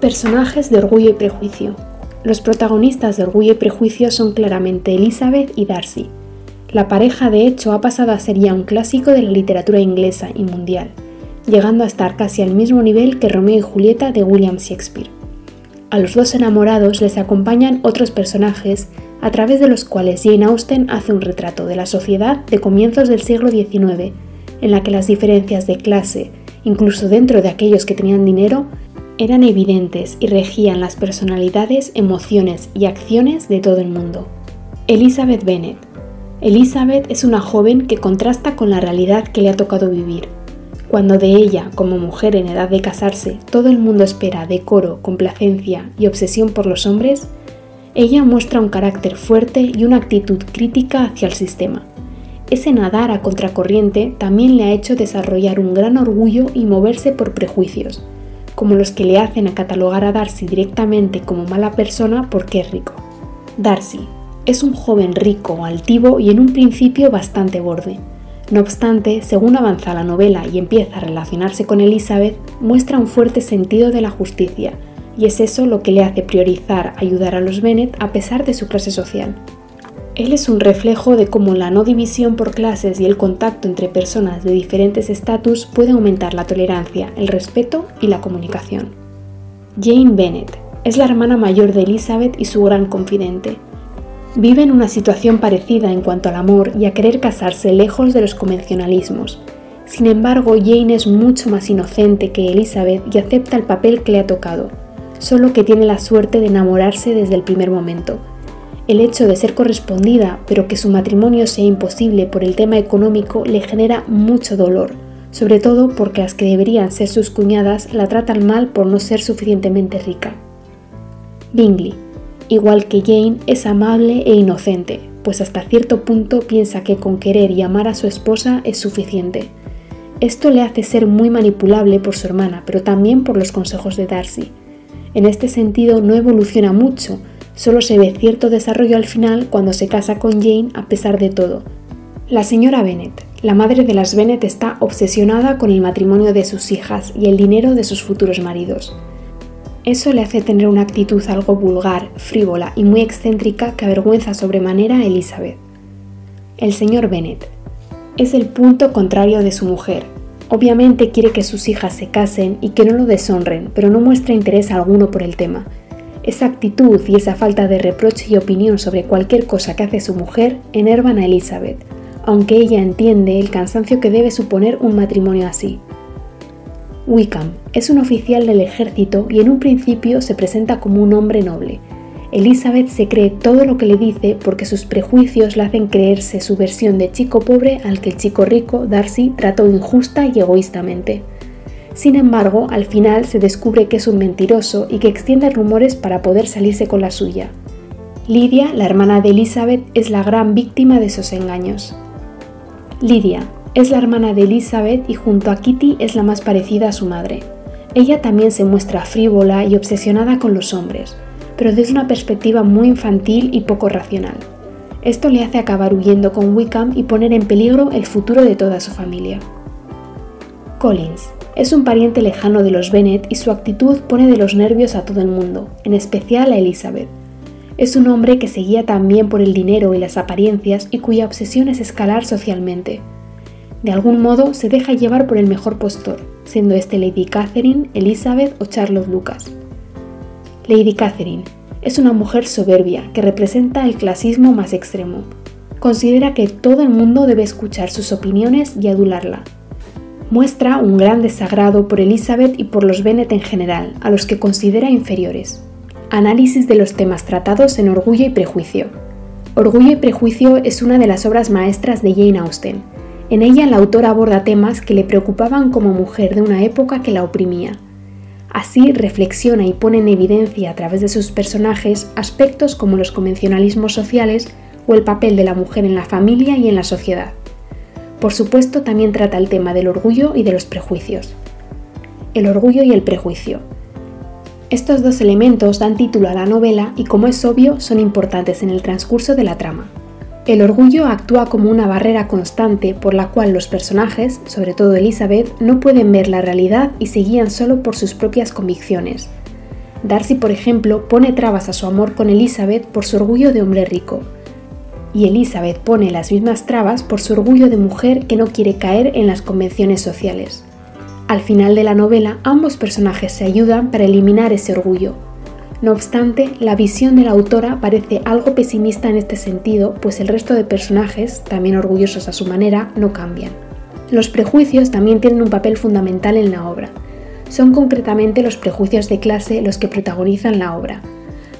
Personajes de Orgullo y Prejuicio. Los protagonistas de Orgullo y Prejuicio son claramente Elizabeth y Darcy. La pareja, de hecho, ha pasado a ser ya un clásico de la literatura inglesa y mundial, llegando a estar casi al mismo nivel que Romeo y Julieta de William Shakespeare. A los dos enamorados les acompañan otros personajes a través de los cuales Jane Austen hace un retrato de la sociedad de comienzos del siglo XIX, en la que las diferencias de clase, incluso dentro de aquellos que tenían dinero, eran evidentes y regían las personalidades, emociones y acciones de todo el mundo. Elizabeth Bennet. Elizabeth es una joven que contrasta con la realidad que le ha tocado vivir. Cuando de ella, como mujer en edad de casarse, todo el mundo espera decoro, complacencia y obsesión por los hombres, ella muestra un carácter fuerte y una actitud crítica hacia el sistema. Ese nadar a contracorriente también le ha hecho desarrollar un gran orgullo y moverse por prejuicios, como los que le hacen a catalogar a Darcy directamente como mala persona porque es rico. Darcy es un joven rico, altivo y en un principio bastante borde. No obstante, según avanza la novela y empieza a relacionarse con Elizabeth, muestra un fuerte sentido de la justicia, y es eso lo que le hace priorizar ayudar a los Bennet a pesar de su clase social. Él es un reflejo de cómo la no división por clases y el contacto entre personas de diferentes estatus puede aumentar la tolerancia, el respeto y la comunicación. Jane Bennet es la hermana mayor de Elizabeth y su gran confidente. Vive en una situación parecida en cuanto al amor y a querer casarse lejos de los convencionalismos. Sin embargo, Jane es mucho más inocente que Elizabeth y acepta el papel que le ha tocado, solo que tiene la suerte de enamorarse desde el primer momento. El hecho de ser correspondida, pero que su matrimonio sea imposible por el tema económico, le genera mucho dolor, sobre todo porque las que deberían ser sus cuñadas la tratan mal por no ser suficientemente rica. Bingley, igual que Jane, es amable e inocente, pues hasta cierto punto piensa que con querer y amar a su esposa es suficiente. Esto le hace ser muy manipulable por su hermana, pero también por los consejos de Darcy. En este sentido no evoluciona mucho, solo se ve cierto desarrollo al final cuando se casa con Jane a pesar de todo. La señora Bennet, la madre de las Bennet, está obsesionada con el matrimonio de sus hijas y el dinero de sus futuros maridos. Eso le hace tener una actitud algo vulgar, frívola y muy excéntrica que avergüenza sobremanera a Elizabeth. El señor Bennet es el punto contrario de su mujer. Obviamente quiere que sus hijas se casen y que no lo deshonren, pero no muestra interés alguno por el tema. Esa actitud y esa falta de reproche y opinión sobre cualquier cosa que hace su mujer enervan a Elizabeth, aunque ella entiende el cansancio que debe suponer un matrimonio así. Wickham es un oficial del ejército y en un principio se presenta como un hombre noble. Elizabeth se cree todo lo que le dice porque sus prejuicios le hacen creerse su versión de chico pobre al que el chico rico, Darcy, trató injusta y egoístamente. Sin embargo, al final se descubre que es un mentiroso y que extiende rumores para poder salirse con la suya. Lydia, la hermana de Elizabeth, es la gran víctima de esos engaños. Lydia es la hermana de Elizabeth y junto a Kitty es la más parecida a su madre. Ella también se muestra frívola y obsesionada con los hombres, pero desde una perspectiva muy infantil y poco racional. Esto le hace acabar huyendo con Wickham y poner en peligro el futuro de toda su familia. Collins es un pariente lejano de los Bennet y su actitud pone de los nervios a todo el mundo, en especial a Elizabeth. Es un hombre que se guía también por el dinero y las apariencias y cuya obsesión es escalar socialmente. De algún modo se deja llevar por el mejor postor, siendo este Lady Catherine, Elizabeth o Charlotte Lucas. Lady Catherine es una mujer soberbia que representa el clasismo más extremo. Considera que todo el mundo debe escuchar sus opiniones y adularla. Muestra un gran desagrado por Elizabeth y por los Bennet en general, a los que considera inferiores. Análisis de los temas tratados en Orgullo y Prejuicio. Orgullo y Prejuicio es una de las obras maestras de Jane Austen. En ella la autora aborda temas que le preocupaban como mujer de una época que la oprimía. Así reflexiona y pone en evidencia a través de sus personajes aspectos como los convencionalismos sociales o el papel de la mujer en la familia y en la sociedad. Por supuesto, también trata el tema del orgullo y de los prejuicios. El orgullo y el prejuicio. Estos dos elementos dan título a la novela y, como es obvio, son importantes en el transcurso de la trama. El orgullo actúa como una barrera constante por la cual los personajes, sobre todo Elizabeth, no pueden ver la realidad y se guían solo por sus propias convicciones. Darcy, por ejemplo, pone trabas a su amor con Elizabeth por su orgullo de hombre rico. Y Elizabeth pone las mismas trabas por su orgullo de mujer que no quiere caer en las convenciones sociales. Al final de la novela, ambos personajes se ayudan para eliminar ese orgullo. No obstante, la visión de la autora parece algo pesimista en este sentido, pues el resto de personajes, también orgullosos a su manera, no cambian. Los prejuicios también tienen un papel fundamental en la obra. Son concretamente los prejuicios de clase los que protagonizan la obra.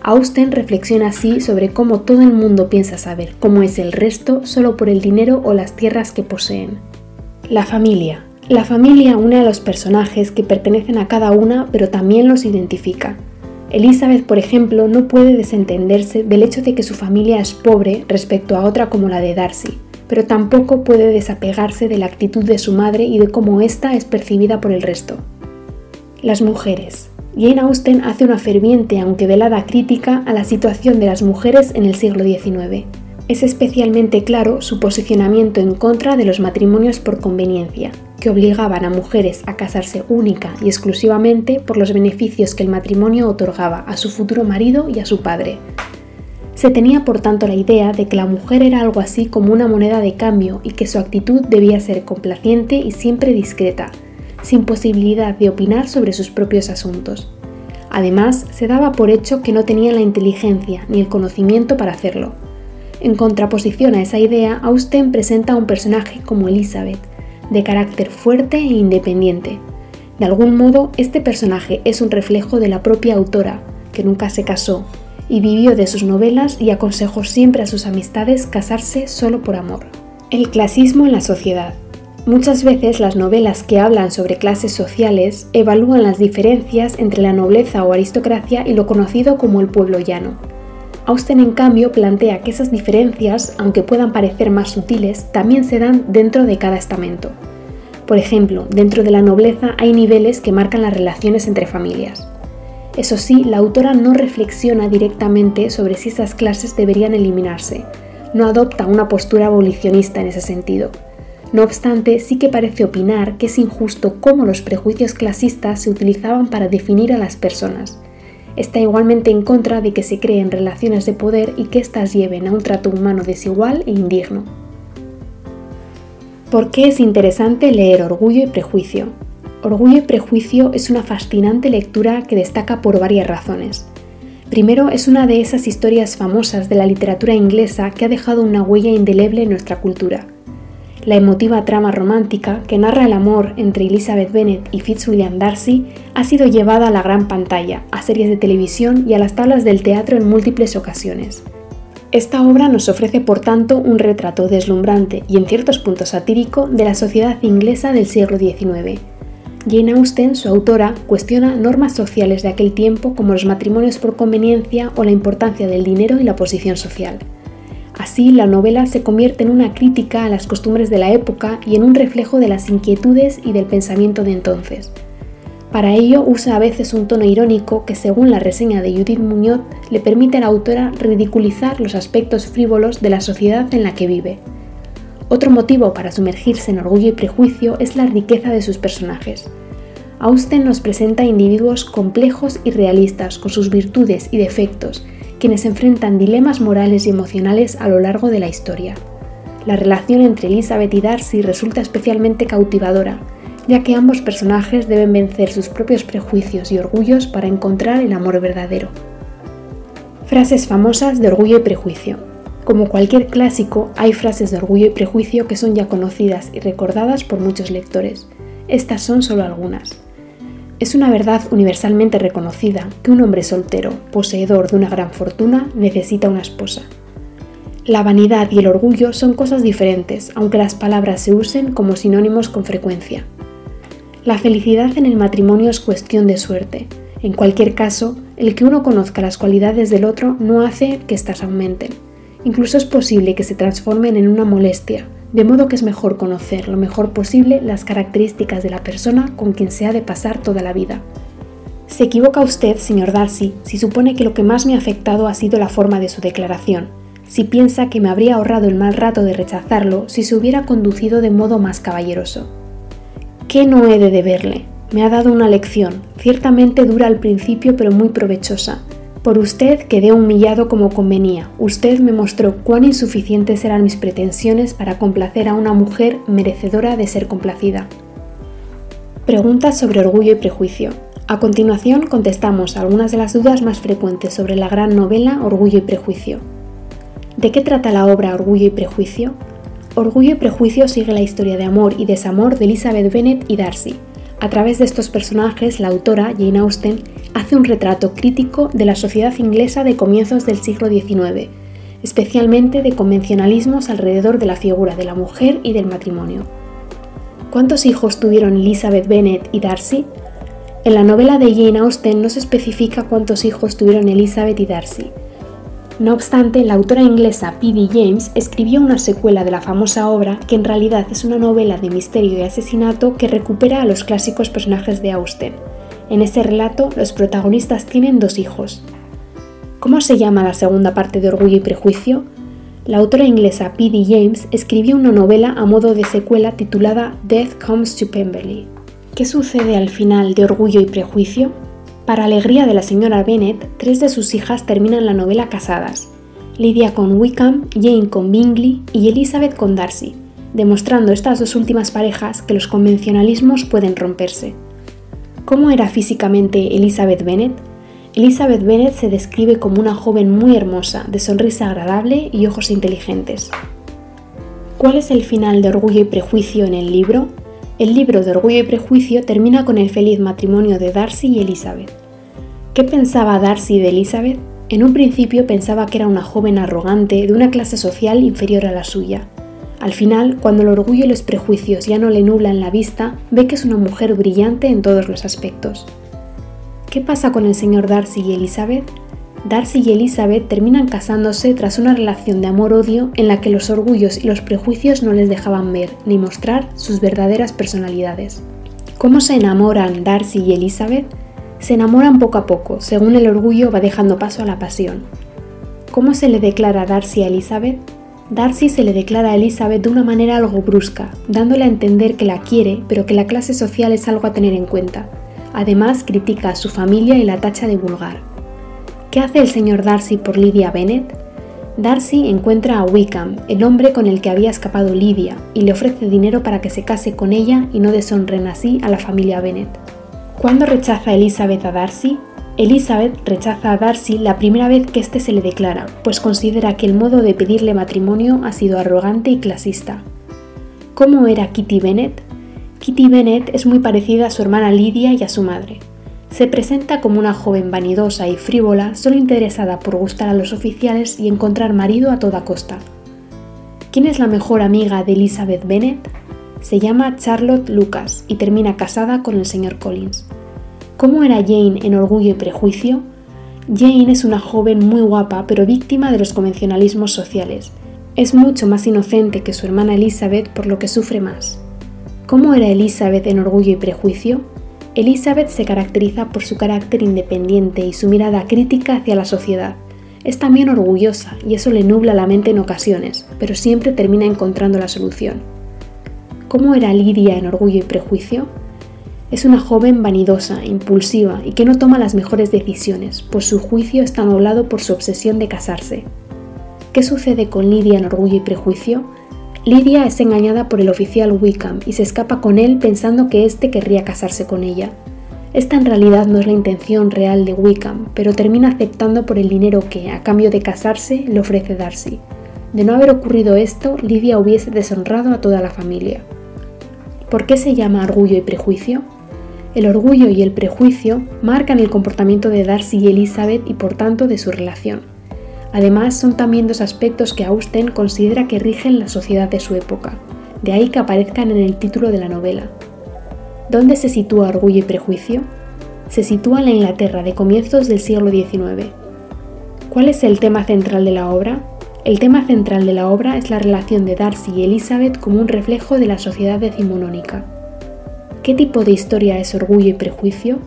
Austen reflexiona así sobre cómo todo el mundo piensa saber cómo es el resto solo por el dinero o las tierras que poseen. La familia. La familia une a los personajes que pertenecen a cada una, pero también los identifica. Elizabeth, por ejemplo, no puede desentenderse del hecho de que su familia es pobre respecto a otra como la de Darcy, pero tampoco puede desapegarse de la actitud de su madre y de cómo ésta es percibida por el resto. Las mujeres. Jane Austen hace una ferviente aunque velada crítica a la situación de las mujeres en el siglo XIX. Es especialmente claro su posicionamiento en contra de los matrimonios por conveniencia, que obligaban a mujeres a casarse única y exclusivamente por los beneficios que el matrimonio otorgaba a su futuro marido y a su padre. Se tenía por tanto la idea de que la mujer era algo así como una moneda de cambio y que su actitud debía ser complaciente y siempre discreta, sin posibilidad de opinar sobre sus propios asuntos. Además, se daba por hecho que no tenía la inteligencia ni el conocimiento para hacerlo. En contraposición a esa idea, Austen presenta a un personaje como Elizabeth, de carácter fuerte e independiente. De algún modo, este personaje es un reflejo de la propia autora, que nunca se casó, y vivió de sus novelas y aconsejó siempre a sus amistades casarse solo por amor. El clasismo en la sociedad. Muchas veces las novelas que hablan sobre clases sociales evalúan las diferencias entre la nobleza o aristocracia y lo conocido como el pueblo llano. Austen, en cambio, plantea que esas diferencias, aunque puedan parecer más sutiles, también se dan dentro de cada estamento. Por ejemplo, dentro de la nobleza hay niveles que marcan las relaciones entre familias. Eso sí, la autora no reflexiona directamente sobre si esas clases deberían eliminarse, no adopta una postura abolicionista en ese sentido. No obstante, sí que parece opinar que es injusto cómo los prejuicios clasistas se utilizaban para definir a las personas. Está igualmente en contra de que se creen relaciones de poder y que éstas lleven a un trato humano desigual e indigno. ¿Por qué es interesante leer Orgullo y Prejuicio? Orgullo y Prejuicio es una fascinante lectura que destaca por varias razones. Primero, es una de esas historias famosas de la literatura inglesa que ha dejado una huella indeleble en nuestra cultura. La emotiva trama romántica que narra el amor entre Elizabeth Bennet y Fitzwilliam Darcy ha sido llevada a la gran pantalla, a series de televisión y a las tablas del teatro en múltiples ocasiones. Esta obra nos ofrece, por tanto, un retrato deslumbrante y en ciertos puntos satírico de la sociedad inglesa del siglo XIX. Jane Austen, su autora, cuestiona normas sociales de aquel tiempo como los matrimonios por conveniencia o la importancia del dinero y la posición social. Así, la novela se convierte en una crítica a las costumbres de la época y en un reflejo de las inquietudes y del pensamiento de entonces. Para ello, usa a veces un tono irónico que, según la reseña de Judith Muñoz, le permite a la autora ridiculizar los aspectos frívolos de la sociedad en la que vive. Otro motivo para sumergirse en Orgullo y Prejuicio es la riqueza de sus personajes. Austen nos presenta individuos complejos y realistas con sus virtudes y defectos, quienes enfrentan dilemas morales y emocionales a lo largo de la historia. La relación entre Elizabeth y Darcy resulta especialmente cautivadora, ya que ambos personajes deben vencer sus propios prejuicios y orgullos para encontrar el amor verdadero. Frases famosas de Orgullo y Prejuicio. Como cualquier clásico, hay frases de Orgullo y Prejuicio que son ya conocidas y recordadas por muchos lectores. Estas son solo algunas. Es una verdad universalmente reconocida que un hombre soltero, poseedor de una gran fortuna, necesita una esposa. La vanidad y el orgullo son cosas diferentes, aunque las palabras se usen como sinónimos con frecuencia. La felicidad en el matrimonio es cuestión de suerte. En cualquier caso, el que uno conozca las cualidades del otro no hace que éstas aumenten. Incluso es posible que se transformen en una molestia, de modo que es mejor conocer lo mejor posible las características de la persona con quien se ha de pasar toda la vida. Se equivoca usted, señor Darcy, si supone que lo que más me ha afectado ha sido la forma de su declaración, si piensa que me habría ahorrado el mal rato de rechazarlo si se hubiera conducido de modo más caballeroso. ¿Qué no he de deberle? Me ha dado una lección, ciertamente dura al principio pero muy provechosa. Por usted quedé humillado como convenía. Usted me mostró cuán insuficientes eran mis pretensiones para complacer a una mujer merecedora de ser complacida. Preguntas sobre Orgullo y Prejuicio. A continuación contestamos algunas de las dudas más frecuentes sobre la gran novela Orgullo y Prejuicio. ¿De qué trata la obra Orgullo y Prejuicio? Orgullo y Prejuicio sigue la historia de amor y desamor de Elizabeth Bennet y Darcy. A través de estos personajes, la autora, Jane Austen, hace un retrato crítico de la sociedad inglesa de comienzos del siglo XIX, especialmente de convencionalismos alrededor de la figura de la mujer y del matrimonio. ¿Cuántos hijos tuvieron Elizabeth Bennet y Darcy? En la novela de Jane Austen no se especifica cuántos hijos tuvieron Elizabeth y Darcy. No obstante, la autora inglesa P.D. James escribió una secuela de la famosa obra que en realidad es una novela de misterio y asesinato que recupera a los clásicos personajes de Austen. En ese relato, los protagonistas tienen 2 hijos. ¿Cómo se llama la segunda parte de Orgullo y Prejuicio? La autora inglesa P.D. James escribió una novela a modo de secuela titulada Death Comes to Pemberley. ¿Qué sucede al final de Orgullo y Prejuicio? Para alegría de la señora Bennet, 3 de sus hijas terminan la novela casadas. Lydia con Wickham, Jane con Bingley y Elizabeth con Darcy, demostrando estas dos últimas parejas que los convencionalismos pueden romperse. ¿Cómo era físicamente Elizabeth Bennet? Elizabeth Bennet se describe como una joven muy hermosa, de sonrisa agradable y ojos inteligentes. ¿Cuál es el final de Orgullo y Prejuicio en el libro? El libro de Orgullo y Prejuicio termina con el feliz matrimonio de Darcy y Elizabeth. ¿Qué pensaba Darcy de Elizabeth? En un principio pensaba que era una joven arrogante de una clase social inferior a la suya. Al final, cuando el orgullo y los prejuicios ya no le nublan la vista, ve que es una mujer brillante en todos los aspectos. ¿Qué pasa con el señor Darcy y Elizabeth? Darcy y Elizabeth terminan casándose tras una relación de amor-odio en la que los orgullos y los prejuicios no les dejaban ver ni mostrar sus verdaderas personalidades. ¿Cómo se enamoran Darcy y Elizabeth? Se enamoran poco a poco, según el orgullo va dejando paso a la pasión. ¿Cómo se le declara Darcy a Elizabeth? Darcy se le declara a Elizabeth de una manera algo brusca, dándole a entender que la quiere, pero que la clase social es algo a tener en cuenta. Además, critica a su familia y la tacha de vulgar. ¿Qué hace el señor Darcy por Lydia Bennet? Darcy encuentra a Wickham, el hombre con el que había escapado Lydia, y le ofrece dinero para que se case con ella y no deshonren así a la familia Bennet. ¿Cuándo rechaza Elizabeth a Darcy? Elizabeth rechaza a Darcy la primera vez que éste se le declara, pues considera que el modo de pedirle matrimonio ha sido arrogante y clasista. ¿Cómo era Kitty Bennet? Kitty Bennet es muy parecida a su hermana Lydia y a su madre. Se presenta como una joven vanidosa y frívola, solo interesada por gustar a los oficiales y encontrar marido a toda costa. ¿Quién es la mejor amiga de Elizabeth Bennet? Se llama Charlotte Lucas y termina casada con el señor Collins. ¿Cómo era Jane en Orgullo y Prejuicio? Jane es una joven muy guapa pero víctima de los convencionalismos sociales. Es mucho más inocente que su hermana Elizabeth, por lo que sufre más. ¿Cómo era Elizabeth en Orgullo y Prejuicio? Elizabeth se caracteriza por su carácter independiente y su mirada crítica hacia la sociedad. Es también orgullosa y eso le nubla la mente en ocasiones, pero siempre termina encontrando la solución. ¿Cómo era Lydia en Orgullo y Prejuicio? Es una joven vanidosa, impulsiva y que no toma las mejores decisiones, pues su juicio está nublado por su obsesión de casarse. ¿Qué sucede con Lydia en Orgullo y Prejuicio? Lydia es engañada por el oficial Wickham y se escapa con él pensando que éste querría casarse con ella. Esta en realidad no es la intención real de Wickham, pero termina aceptando por el dinero que, a cambio de casarse, le ofrece Darcy. De no haber ocurrido esto, Lydia hubiese deshonrado a toda la familia. ¿Por qué se llama Orgullo y Prejuicio? El orgullo y el prejuicio marcan el comportamiento de Darcy y Elizabeth y por tanto de su relación. Además, son también dos aspectos que Austen considera que rigen la sociedad de su época, de ahí que aparezcan en el título de la novela. ¿Dónde se sitúa Orgullo y Prejuicio? Se sitúa en la Inglaterra de comienzos del siglo XIX. ¿Cuál es el tema central de la obra? El tema central de la obra es la relación de Darcy y Elizabeth como un reflejo de la sociedad decimonónica. ¿Qué tipo de historia es Orgullo y Prejuicio?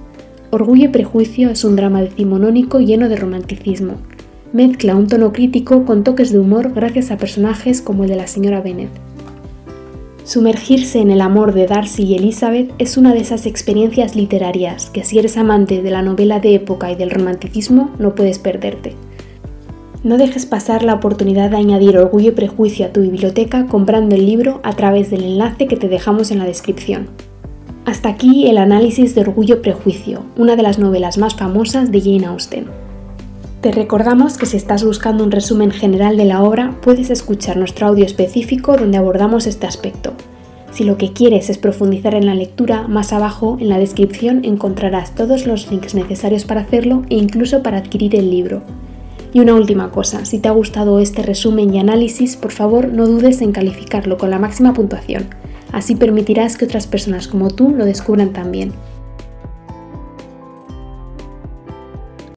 Orgullo y Prejuicio es un drama decimonónico lleno de romanticismo. Mezcla un tono crítico con toques de humor gracias a personajes como el de la señora Bennet. Sumergirse en el amor de Darcy y Elizabeth es una de esas experiencias literarias que, si eres amante de la novela de época y del romanticismo, no puedes perderte. No dejes pasar la oportunidad de añadir Orgullo y Prejuicio a tu biblioteca comprando el libro a través del enlace que te dejamos en la descripción. Hasta aquí el análisis de Orgullo y Prejuicio, una de las novelas más famosas de Jane Austen. Te recordamos que si estás buscando un resumen general de la obra, puedes escuchar nuestro audio específico donde abordamos este aspecto. Si lo que quieres es profundizar en la lectura, más abajo en la descripción encontrarás todos los links necesarios para hacerlo e incluso para adquirir el libro. Y una última cosa, si te ha gustado este resumen y análisis, por favor no dudes en calificarlo con la máxima puntuación. Así permitirás que otras personas como tú lo descubran también.